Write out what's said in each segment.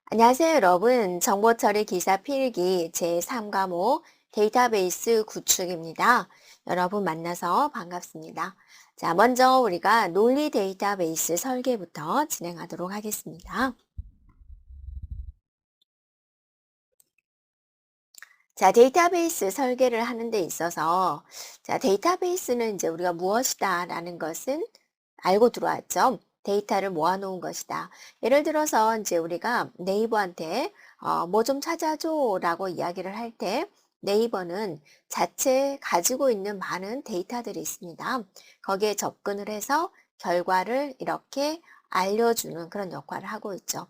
안녕하세요, 여러분. 정보처리 기사 필기 제3과목 데이터베이스 구축입니다. 여러분 만나서 반갑습니다. 자, 먼저 우리가 논리 데이터베이스 설계부터 진행하도록 하겠습니다. 자, 데이터베이스 설계를 하는 데 있어서 자, 데이터베이스는 이제 우리가 무엇이다라는 것은 알고 들어왔죠. 데이터를 모아놓은 것이다. 예를 들어서 이제 우리가 네이버한테 뭐 좀 찾아줘라고 이야기를 할 때 네이버는 자체 가지고 있는 많은 데이터들이 있습니다. 거기에 접근을 해서 결과를 이렇게 알려주는 그런 역할을 하고 있죠.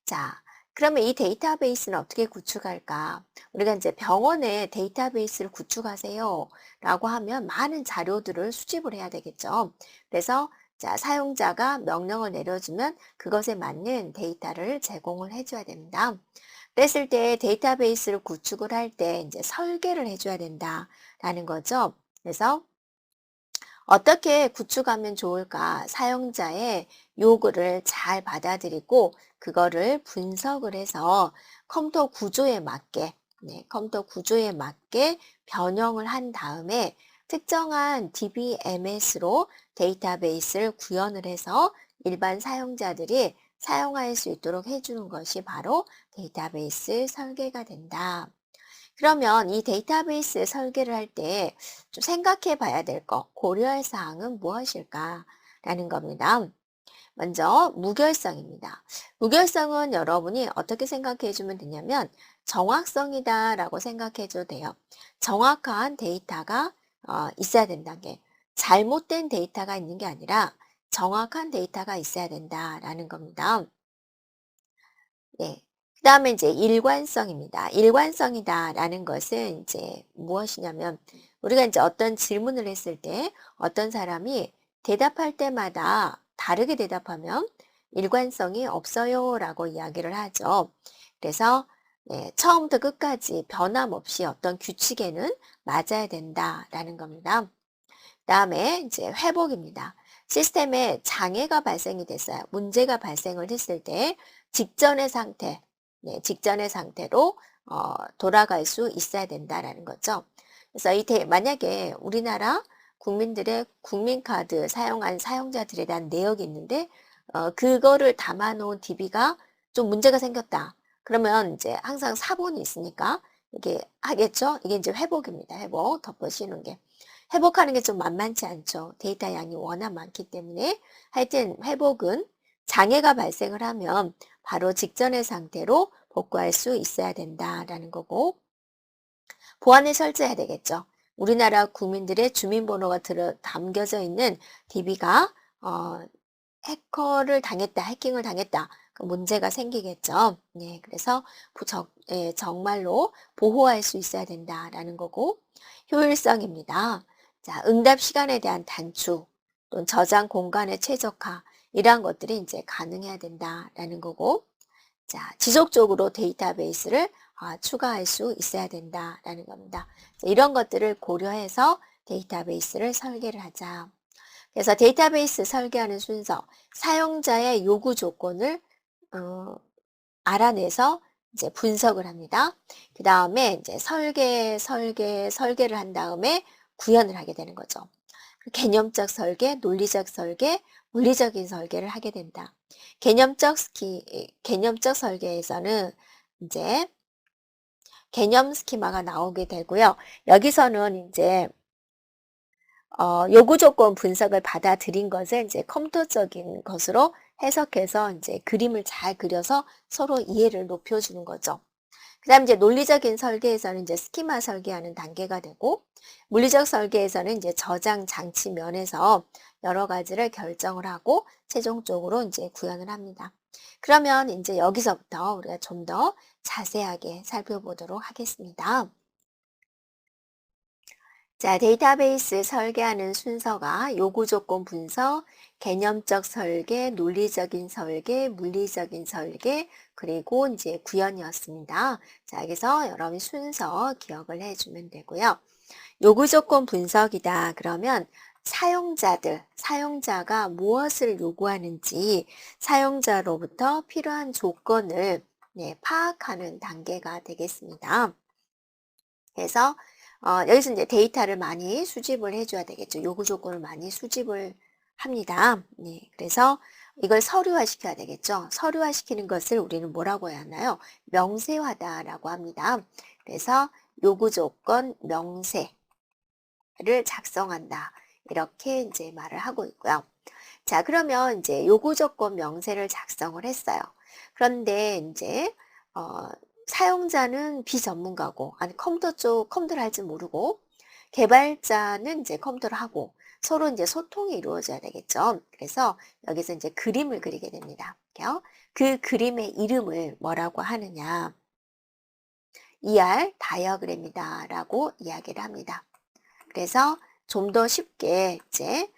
자, 그러면 이 데이터베이스는 어떻게 구축할까? 우리가 이제 병원에 데이터베이스를 구축하세요 라고 하면 많은 자료들을 수집을 해야 되겠죠. 그래서 자, 사용자가 명령을 내려주면 그것에 맞는 데이터를 제공을 해줘야 됩니다. 그랬을 때 데이터베이스를 구축을 할 때 이제 설계를 해줘야 된다라는 거죠. 그래서 어떻게 구축하면 좋을까? 사용자의 요구를 잘 받아들이고 그거를 분석을 해서 컴퓨터 구조에 맞게 컴퓨터 구조에 맞게 변형을 한 다음에 특정한 DBMS로 데이터베이스를 구현을 해서 일반 사용자들이 사용할 수 있도록 해주는 것이 바로 데이터베이스 설계가 된다. 그러면 이 데이터베이스 설계를 할 때 좀 생각해 봐야 될 거, 고려할 사항은 무엇일까라는 겁니다. 먼저 무결성입니다. 무결성은 여러분이 어떻게 생각해 주면 되냐면 정확성이다라고 생각해 줘도 돼요. 정확한 데이터가 있어야 된다는 게 잘못된 데이터가 있는 게 아니라 정확한 데이터가 있어야 된다라는 겁니다. 네. 그다음에 이제 일관성입니다. 일관성이다라는 것은 이제 무엇이냐면 우리가 이제 어떤 질문을 했을 때 어떤 사람이 대답할 때마다 다르게 대답하면 일관성이 없어요라고 이야기를 하죠. 그래서 네, 처음부터 끝까지 변함없이 어떤 규칙에는 맞아야 된다라는 겁니다. 그다음에 이제 회복입니다. 시스템에 장애가 발생이 됐어요. 문제가 발생을 했을 때 직전의 상태, 직전의 상태로 돌아갈 수 있어야 된다라는 거죠. 그래서 만약에 우리나라 국민들의 국민카드 사용한 사용자들에 대한 내역이 있는데 그거를 담아놓은 DB가 좀 문제가 생겼다. 그러면 이제 항상 사본이 있으니까 이게 하겠죠. 이게 이제 회복입니다. 회복 덮어씌우는 게. 회복하는 게 좀 만만치 않죠. 데이터 양이 워낙 많기 때문에. 하여튼 회복은 장애가 발생을 하면 바로 직전의 상태로 복구할 수 있어야 된다라는 거고 보안을 설치해야 되겠죠. 우리나라 국민들의 주민번호가 담겨져 있는 DB가 해커를 당했다, 해킹을 당했다. 그 문제가 생기겠죠. 네, 그래서 정말로 보호할 수 있어야 된다라는 거고 효율성입니다. 자, 응답 시간에 대한 단축, 또는 저장 공간의 최적화 이러한 것들이 이제 가능해야 된다라는 거고 자, 지속적으로 데이터베이스를 추가할 수 있어야 된다라는 겁니다. 자, 이런 것들을 고려해서 데이터베이스를 설계를 하자. 그래서 데이터베이스 설계하는 순서, 사용자의 요구 조건을 어, 알아내서 이제 분석을 합니다. 그 다음에 이제 설계를 한 다음에 구현을 하게 되는 거죠. 개념적 설계, 논리적 설계, 물리적인 설계를 하게 된다. 개념적 설계에서는 이제 개념 스키마가 나오게 되고요. 여기서는 이제 요구 조건 분석을 받아들인 것을 이제 컴퓨터적인 것으로 해석해서 이제 그림을 잘 그려서 서로 이해를 높여주는 거죠. 그다음 이제 논리적인 설계에서는 이제 스키마 설계하는 단계가 되고 물리적 설계에서는 이제 저장 장치 면에서 여러 가지를 결정을 하고 최종적으로 이제 구현을 합니다. 그러면 이제 여기서부터 우리가 좀 더 자세하게 살펴보도록 하겠습니다. 자, 데이터베이스 설계하는 순서가 요구 조건 분석, 개념적 설계, 논리적인 설계, 물리적인 설계, 그리고 이제 구현이었습니다. 자, 여기서 여러분이 순서 기억을 해주면 되고요. 요구 조건 분석이다. 그러면 사용자가 무엇을 요구하는지 사용자로부터 필요한 조건을 네, 파악하는 단계가 되겠습니다. 그래서 여기서 이제 데이터를 많이 수집을 해줘야 되겠죠. 요구 조건을 많이 수집을 합니다. 네, 그래서 이걸 서류화 시켜야 되겠죠. 서류화 시키는 것을 우리는 뭐라고 해야 하나요? 명세화다라고 합니다. 그래서 요구 조건 명세를 작성한다. 이렇게 이제 말을 하고 있고요. 자, 그러면 이제 요구 조건 명세를 작성을 했어요. 그런데 이제 어, 사용자는 비전문가고, 아니 컴퓨터를 할 줄 모르고, 개발자는 이제 컴퓨터를 하고, 서로 이제 소통이 이루어져야 되겠죠. 그래서 여기서 이제 그림을 그리게 됩니다. 그 그림의 이름을 뭐라고 하느냐? ER 다이어그램이다라고 이야기를 합니다. 그래서 좀 더 쉽게 이제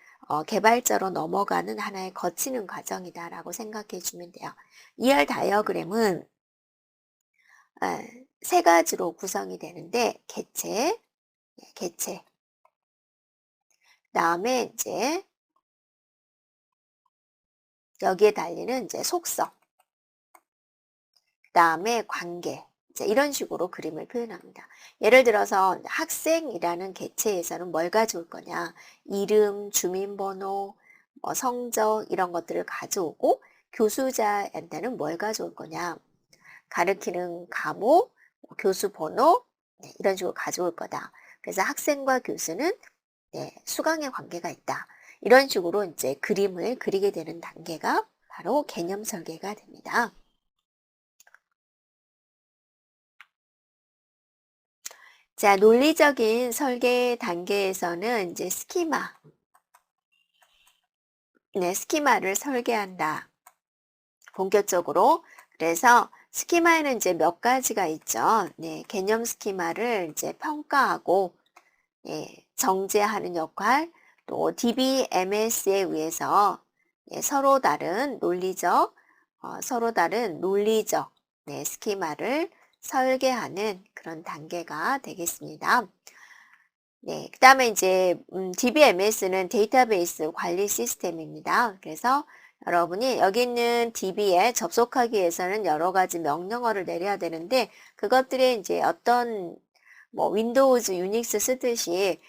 개발자로 넘어가는 하나의 거치는 과정이다라고 생각해 주면 돼요. ER 다이어그램은 세 가지로 구성이 되는데 개체, 그다음에 이제 여기에 달리는 이제 속성, 그다음에 관계. 이제 이런 식으로 그림을 표현합니다. 예를 들어서 학생이라는 개체에서는 뭘 가져올 거냐? 이름, 주민번호, 뭐 성적 이런 것들을 가져오고, 교수자한테는 뭘 가져올 거냐? 가르치는 과목, 교수 번호, 네, 이런 식으로 가져올 거다. 그래서 학생과 교수는 수강의 관계가 있다. 이런 식으로 이제 그림을 그리게 되는 단계가 바로 개념 설계가 됩니다. 자, 논리적인 설계 단계에서는 이제 스키마를 설계한다. 본격적으로. 그래서 스키마에는 이제 몇 가지가 있죠. 네, 개념 스키마를 이제 평가하고, 정제하는 역할, 또 DBMS에 의해서 서로 다른 논리적 스키마를 설계하는 그런 단계가 되겠습니다. 네, 그 다음에 이제 DBMS는 데이터베이스 관리 시스템입니다. 그래서 여러분이 여기 있는 DB에 접속하기 위해서는 여러 가지 명령어를 내려야 되는데, 그것들이 이제 어떤 윈도우즈, 유닉스 쓰듯이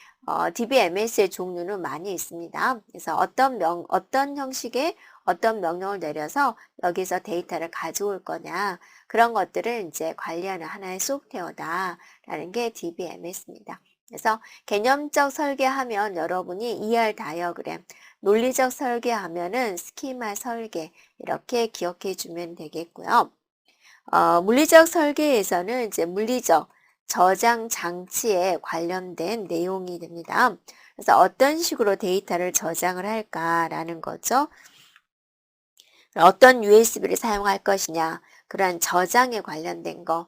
DBMS의 종류는 많이 있습니다. 그래서 어떤 형식의 어떤 명령을 내려서 여기서 데이터를 가져올 거냐, 그런 것들을 이제 관리하는 하나의 소프트웨어다라는 게 DBMS입니다. 그래서 개념적 설계하면 여러분이 ER 다이어그램, 논리적 설계하면은 스키마 설계, 이렇게 기억해 주면 되겠고요. 물리적 설계에서는 이제 물리적 저장 장치에 관련된 내용이 됩니다. 그래서 어떤 식으로 데이터를 저장을 할까라는 거죠. 어떤 USB를 사용할 것이냐, 그런 저장에 관련된 거,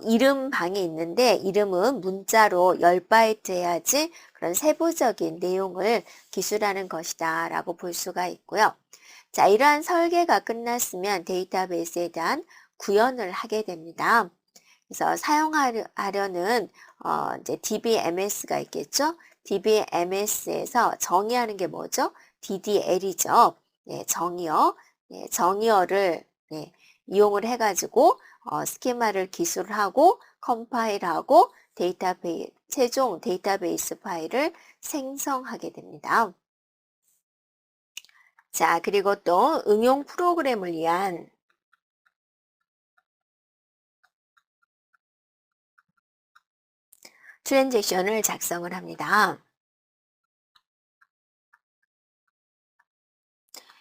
이름 방이 있는데 이름은 문자로 10바이트 해야지 그런 세부적인 내용을 기술하는 것이다 라고 볼 수가 있고요. 자, 이러한 설계가 끝났으면 데이터베이스에 대한 구현을 하게 됩니다. 그래서 사용하려는 이제 DBMS가 있겠죠. DBMS에서 정의하는 게 뭐죠? DDL이죠. 정의어. 정의어를 이용을 해가지고 스키마를 기술하고 컴파일하고 최종 데이터베이스 파일을 생성하게 됩니다. 자, 그리고 또 응용 프로그램을 위한 트랜잭션을 작성을 합니다.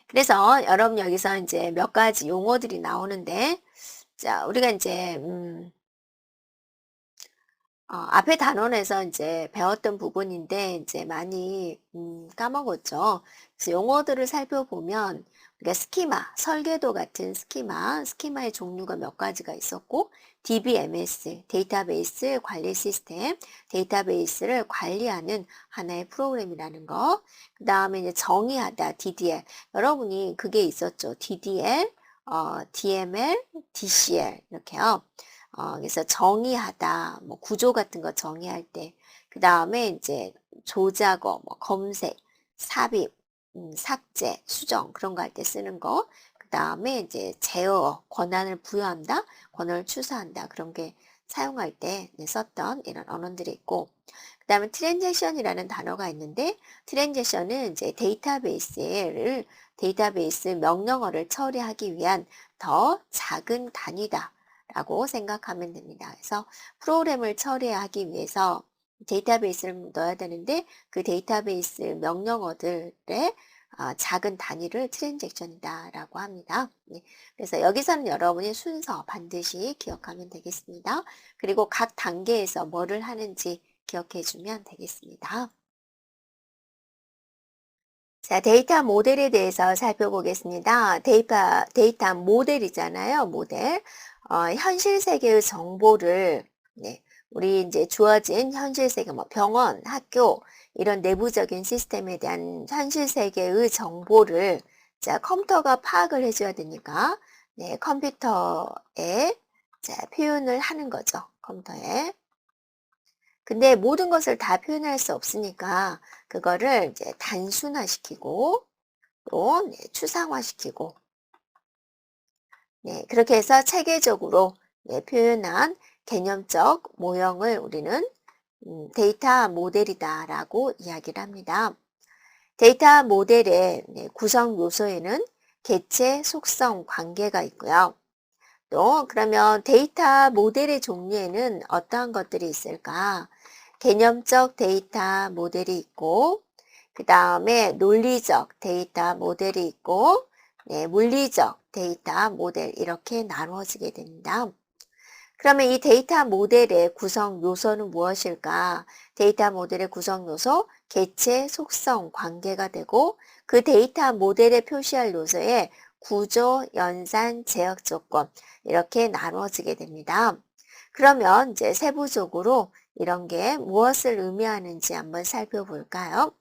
그래서 여러분 여기서 이제 몇 가지 용어들이 나오는데, 자, 우리가 이제 앞에 단원에서 이제 배웠던 부분인데 이제 많이 까먹었죠. 그래서 용어들을 살펴보면 우리가 스키마, 설계도 같은 스키마의 종류가 몇 가지가 있었고, DBMS, 데이터베이스 관리 시스템, 데이터베이스를 관리하는 하나의 프로그램이라는 거. 그 다음에 이제 정의하다, DDL. 여러분이 그게 있었죠. DDL, DML, DCL 이렇게요. 그래서 정의하다, 구조 같은 거 정의할 때, 그 다음에 이제 조작어, 검색, 삽입, 삭제, 수정 그런 거 할 때 쓰는 거, 그 그다음에 이제 제어, 권한을 부여한다, 권한을 추사한다 그런 게 사용할 때 썼던 이런 언어들이 있고 그다음에 트랜지션이라는 단어가 있는데 트랜지션은 이제 데이터베이스 명령어를 처리하기 위한 더 작은 단위다라고 생각하면 됩니다. 그래서 프로그램을 처리하기 위해서 데이터베이스를 넣어야 되는데 그 데이터베이스 명령어들의 작은 단위를 트랜잭션이다라고 합니다. 네, 그래서 여기서는 여러분이 순서 반드시 기억하면 되겠습니다. 그리고 각 단계에서 뭐를 하는지 기억해 주면 되겠습니다. 자, 데이터 모델에 대해서 살펴보겠습니다. 데이터 모델이잖아요. 모델. 현실 세계의 정보를, 네, 우리 이제 주어진 현실 세계, 뭐 병원, 학교, 이런 내부적인 시스템에 대한 현실 세계의 정보를, 자, 컴퓨터가 파악을 해줘야 되니까, 네, 컴퓨터에, 자, 표현을 하는 거죠. 컴퓨터에. 근데 모든 것을 다 표현할 수 없으니까 그거를 이제 단순화시키고 또 네, 추상화시키고 네, 그렇게 해서 체계적으로 네, 표현한 개념적 모형을 우리는 데이터 모델이다라고 이야기를 합니다. 데이터 모델의 네, 구성 요소에는 개체, 속성, 관계가 있고요. 또 그러면 데이터 모델의 종류에는 어떠한 것들이 있을까? 개념적 데이터 모델이 있고 그 다음에 논리적 데이터 모델이 있고 네, 물리적 데이터 모델 이렇게 나누어지게 됩니다. 그러면 이 데이터 모델의 구성 요소는 무엇일까? 데이터 모델의 구성 요소, 개체, 속성, 관계가 되고 그 데이터 모델에 표시할 요소에 구조, 연산, 제약 조건 이렇게 나누어지게 됩니다. 그러면 이제 세부적으로 이런 게 무엇을 의미하는지 한번 살펴볼까요?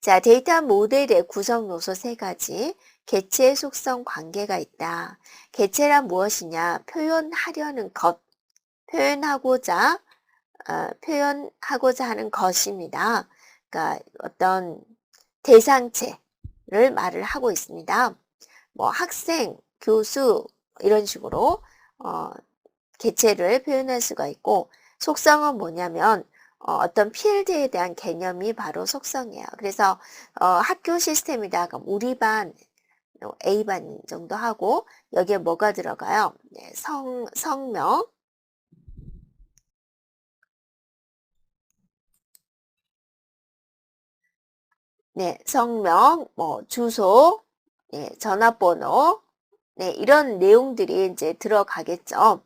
자, 데이터 모델의 구성 요소 세 가지. 개체, 속성, 관계가 있다. 개체란 무엇이냐? 표현하려는 것, 표현하고자 하는 것입니다. 그러니까 어떤 대상체를 말을 하고 있습니다. 뭐 학생, 교수 이런 식으로 개체를 표현할 수가 있고 속성은 뭐냐면 어떤 필드에 대한 개념이 바로 속성이에요. 그래서 학교 시스템이다. 그럼 우리 반 A반 정도 하고 여기에 뭐가 들어가요? 네, 성명, 네, 성명, 뭐 주소, 네, 전화번호, 네, 이런 내용들이 이제 들어가겠죠.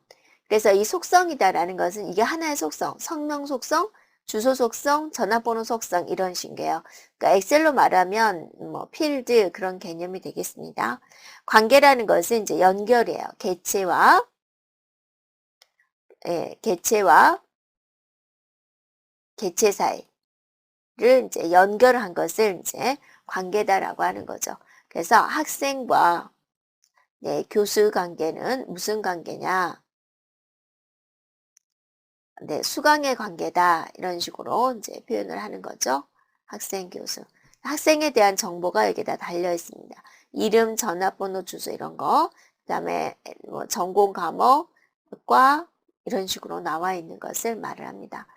그래서 이 속성이다라는 것은 이게 하나의 속성, 성명 속성, 주소 속성, 전화번호 속성 이런 식이에요. 그러니까 엑셀로 말하면 뭐 필드 그런 개념이 되겠습니다. 관계라는 것은 이제 연결이에요. 개체와 개체 사이를 이제 연결한 것을 이제 관계다라고 하는 거죠. 그래서 학생과 네, 교수 관계는 무슨 관계냐? 네, 수강의 관계다. 이런 식으로 이제 표현을 하는 거죠. 학생, 교수. 학생에 대한 정보가 여기다 달려 있습니다. 이름, 전화번호, 주소 이런 거. 그다음에 뭐 전공 과목, 과 이런 식으로 나와 있는 것을 말을 합니다.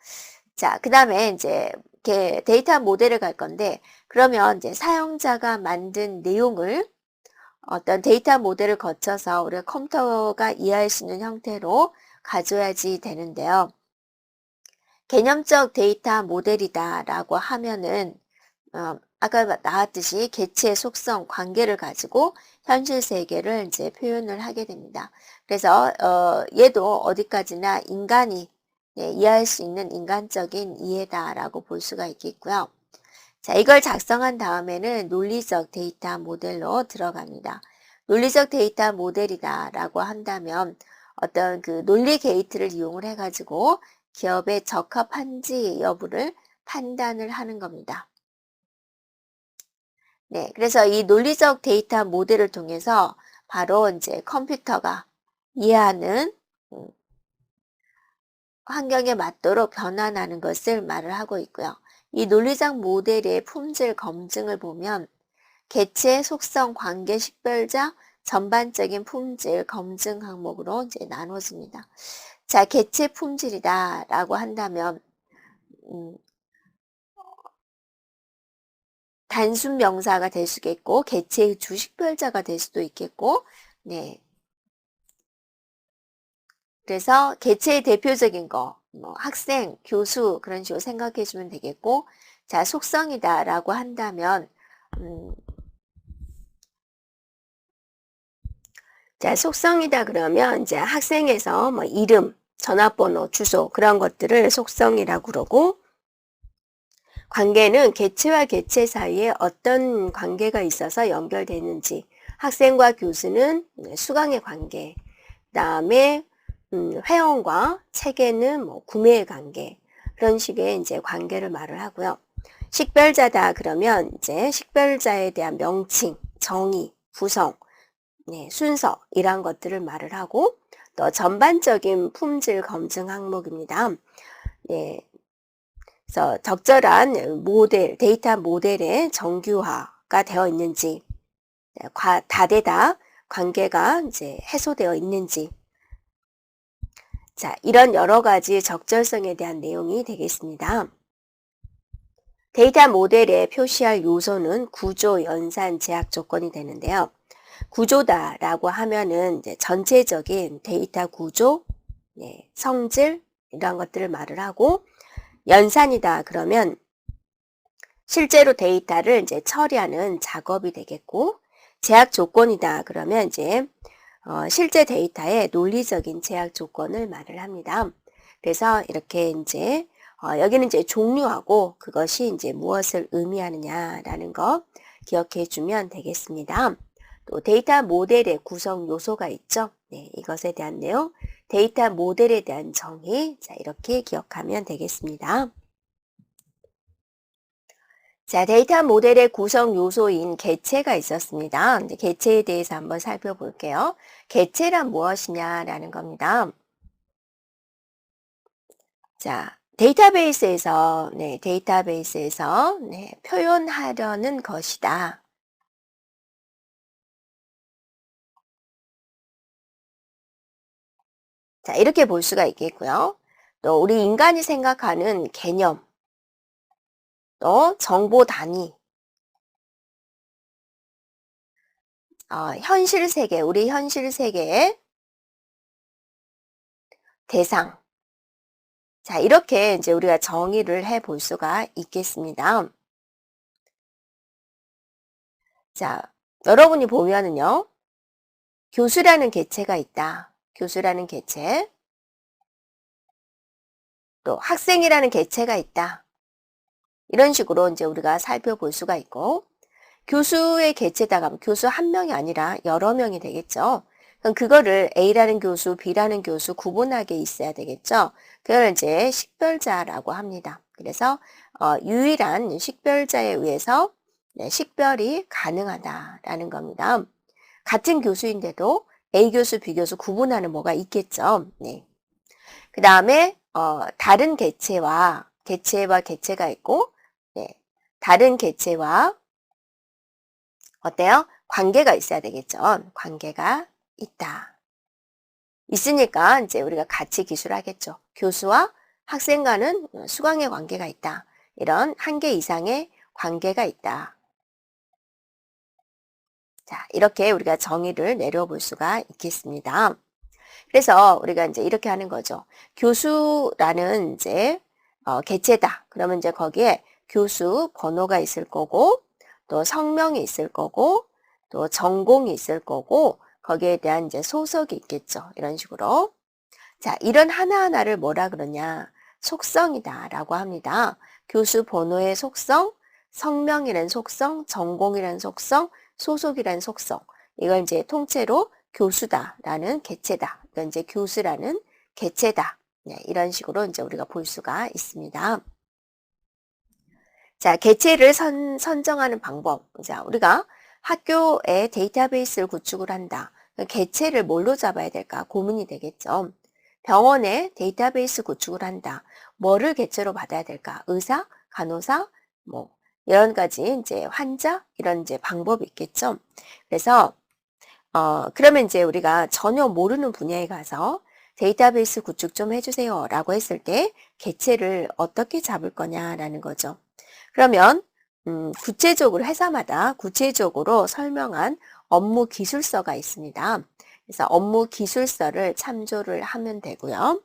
자, 그다음에 이제 데이터 모델을 갈 건데 그러면 이제 사용자가 만든 내용을 어떤 데이터 모델을 거쳐서 우리가 컴퓨터가 이해할 수 있는 형태로 가져야지 되는데요. 개념적 데이터 모델이다라고 하면은 아까 나왔듯이 개체, 속성, 관계를 가지고 현실 세계를 이제 표현을 하게 됩니다. 그래서 얘도 어디까지나 인간이 네, 이해할 수 있는 인간적인 이해다라고 볼 수가 있겠고요. 자, 이걸 작성한 다음에는 논리적 데이터 모델로 들어갑니다. 논리적 데이터 모델이다라고 한다면 어떤 그 논리 게이트를 이용을 해가지고 기업에 적합한지 여부를 판단을 하는 겁니다. 네, 그래서 이 논리적 데이터 모델을 통해서 바로 이제 컴퓨터가 이해하는 음, 환경에 맞도록 변환하는 것을 말을 하고 있고요. 이 논리적 모델의 품질 검증을 보면 개체, 속성, 관계, 식별자, 전반적인 품질 검증 항목으로 이제 나눠집니다. 자, 개체 품질이다라고 한다면 음, 단순 명사가 될 수도 있고 개체의 주식별자가 될 수도 있겠고, 네. 그래서 개체의 대표적인 거, 뭐 학생, 교수 그런 식으로 생각해 주면 되겠고, 자, 속성이다라고 한다면 자, 속성이다 그러면 이제 학생에서 뭐 이름, 전화번호, 주소 그런 것들을 속성이라고 그러고, 관계는 개체와 개체 사이에 어떤 관계가 있어서 연결되는지, 학생과 교수는 수강의 관계, 그다음에 회원과 책에는 뭐 구매의 관계, 그런 식의 이제 관계를 말을 하고요. 식별자다 그러면 이제 식별자에 대한 명칭, 정의, 구성, 네, 순서 이런 것들을 말을 하고, 또 전반적인 품질 검증 항목입니다. 네, 그래서 적절한 모델, 데이터 모델의 정규화가 되어 있는지, 다대다 관계가 이제 해소되어 있는지, 자, 이런 여러 가지 적절성에 대한 내용이 되겠습니다. 데이터 모델에 표시할 요소는 구조, 연산, 제약 조건이 되는데요. 구조다라고 하면은 이제 전체적인 데이터 구조, 네, 성질 이런 것들을 말을 하고, 연산이다 그러면 실제로 데이터를 이제 처리하는 작업이 되겠고, 제약 조건이다 그러면 이제 실제 데이터의 논리적인 제약 조건을 말을 합니다. 그래서 이렇게 이제 여기는 이제 종류하고 그것이 이제 무엇을 의미하느냐라는 거 기억해 주면 되겠습니다. 또 데이터 모델의 구성 요소가 있죠. 네, 이것에 대한 내용, 데이터 모델에 대한 정의, 자, 이렇게 기억하면 되겠습니다. 자, 데이터 모델의 구성 요소인 개체가 있었습니다. 근데 개체에 대해서 한번 살펴볼게요. 개체란 무엇이냐라는 겁니다. 자, 데이터베이스에서 표현하려는 것이다. 자, 이렇게 볼 수가 있겠고요. 또 우리 인간이 생각하는 개념, 또 정보 단위, 현실 세계, 우리 현실 세계의 대상. 자, 이렇게 이제 우리가 정의를 해 볼 수가 있겠습니다. 자, 여러분이 보면은요, 교수라는 개체가 있다. 교수라는 개체. 또 학생이라는 개체가 있다. 이런 식으로 이제 우리가 살펴볼 수가 있고, 교수의 개체다가 하면 교수 한 명이 아니라 여러 명이 되겠죠. 그럼 그거를 A라는 교수, B라는 교수 구분하게 있어야 되겠죠. 그걸 이제 식별자라고 합니다. 그래서 유일한 식별자에 의해서 식별이 가능하다라는 겁니다. 같은 교수인데도 A 교수, B 교수 구분하는 뭐가 있겠죠. 네. 그 다음에 다른 개체가 있고, 네. 다른 개체와 어때요? 관계가 있어야 되겠죠. 관계가 있다. 있으니까 이제 우리가 같이 기술하겠죠. 교수와 학생과는 수강의 관계가 있다. 이런 한 개 이상의 관계가 있다. 자, 이렇게 우리가 정의를 내려볼 수가 있겠습니다. 그래서 우리가 이제 이렇게 하는 거죠. 교수라는 이제 개체다. 그러면 이제 거기에 교수 번호가 있을 거고, 또 성명이 있을 거고, 또 전공이 있을 거고, 거기에 대한 이제 소속이 있겠죠. 이런 식으로. 자, 이런 하나하나를 뭐라 그러냐? 속성이다라고 합니다. 교수 번호의 속성, 성명이라는 속성, 전공이라는 속성, 소속이라는 속성. 이걸 이제 통째로 교수다라는 개체다. 이건 이제 교수라는 개체다. 네, 이런 식으로 이제 우리가 볼 수가 있습니다. 자, 개체를 선정하는 방법. 자, 우리가 학교에 데이터베이스를 구축을 한다. 개체를 뭘로 잡아야 될까 고민이 되겠죠. 병원에 데이터베이스 구축을 한다. 뭐를 개체로 받아야 될까? 의사, 간호사, 뭐 이런 가지 이제 환자 이런 이제 방법이 있겠죠. 그래서 그러면 이제 우리가 전혀 모르는 분야에 가서 데이터베이스 구축 좀 해주세요 라고 했을 때 개체를 어떻게 잡을 거냐라는 거죠. 그러면 구체적으로 회사마다 구체적으로 설명한 업무 기술서가 있습니다. 그래서 업무 기술서를 참조를 하면 되고요.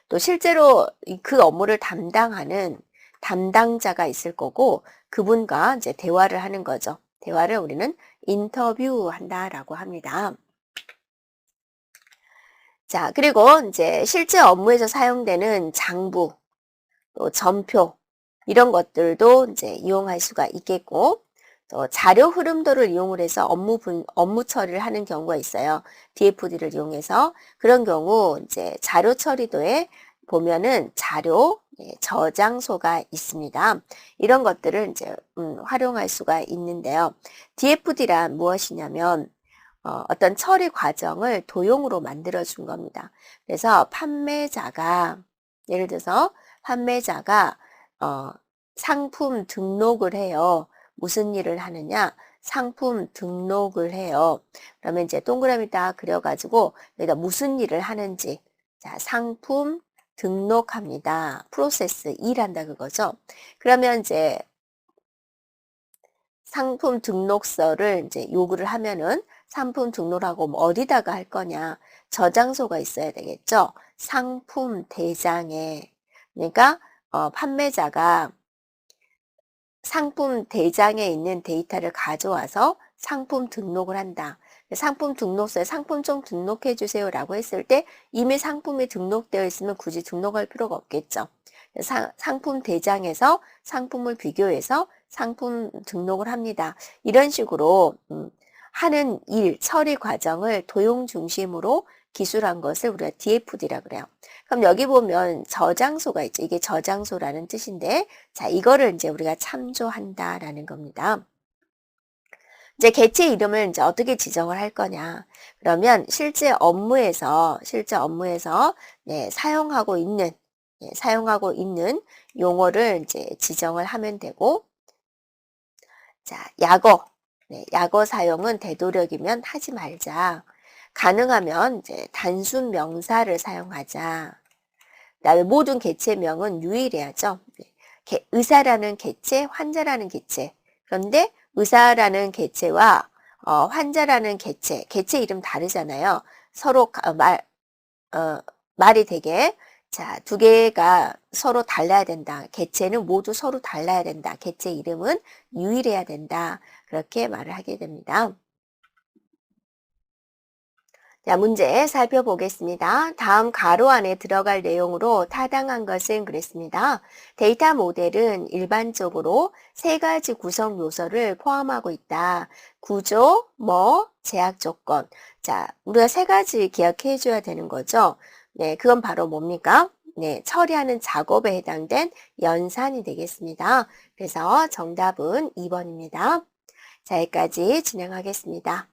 또 실제로 그 업무를 담당하는 담당자가 있을 거고 그분과 이제 대화를 하는 거죠. 대화를 우리는 인터뷰한다라고 합니다. 자, 그리고 이제 실제 업무에서 사용되는 장부, 또 점표 이런 것들도 이제 이용할 수가 있겠고 또 자료 흐름도를 이용을 해서 업무 처리를 하는 경우가 있어요. DFD를 이용해서 그런 경우 이제 자료 처리도에 보면은 자료 저장소가 있습니다. 이런 것들을 이제 활용할 수가 있는데요. DFD란 무엇이냐면 어떤 처리 과정을 도용으로 만들어 준 겁니다. 그래서 판매자가 예를 들어서 판매자가 상품 등록을 해요. 무슨 일을 하느냐? 상품 등록을 해요. 그러면 이제 동그라미 딱 그려가지고 여기다 무슨 일을 하는지 자 상품 등록합니다. 프로세스 일한다 그거죠. 그러면 이제 상품 등록서를 이제 요구를 하면은 상품 등록하고 뭐 어디다가 할 거냐? 저장소가 있어야 되겠죠. 상품 대장에 그러니까 판매자가 상품 대장에 있는 데이터를 가져와서 상품 등록을 한다. 상품 등록서에 상품 좀 등록해 주세요라고 했을 때 이미 상품이 등록되어 있으면 굳이 등록할 필요가 없겠죠. 상품 대장에서 상품을 비교해서 상품 등록을 합니다. 이런 식으로 하는 일, 처리 과정을 도용 중심으로 기술한 것을 우리가 DFD라 그래요. 그럼 여기 보면 저장소가 있죠. 이게 저장소라는 뜻인데, 자, 이거를 이제 우리가 참조한다라는 겁니다. 이제 개체 이름을 이제 어떻게 지정을 할 거냐. 그러면 실제 업무에서 네, 사용하고 있는 용어를 이제 지정을 하면 되고, 자, 약어. 네, 약어 사용은 되도록이면 하지 말자. 가능하면 이제 단순 명사를 사용하자. 그다음에 모든 개체명은 유일해야죠. 의사라는 개체, 환자라는 개체. 그런데 의사라는 개체와 환자라는 개체 이름 다르잖아요. 서로 말이 되게 자, 두 개가 서로 달라야 된다. 개체는 모두 서로 달라야 된다. 개체 이름은 유일해야 된다. 그렇게 말을 하게 됩니다. 자, 문제 살펴보겠습니다. 다음 가로 안에 들어갈 내용으로 타당한 것은 그랬습니다. 데이터 모델은 일반적으로 세 가지 구성 요소를 포함하고 있다. 구조, 제약 조건. 자, 우리가 세 가지 기억해 줘야 되는 거죠. 네, 그건 바로 뭡니까? 네, 처리하는 작업에 해당된 연산이 되겠습니다. 그래서 정답은 2번입니다. 자, 여기까지 진행하겠습니다.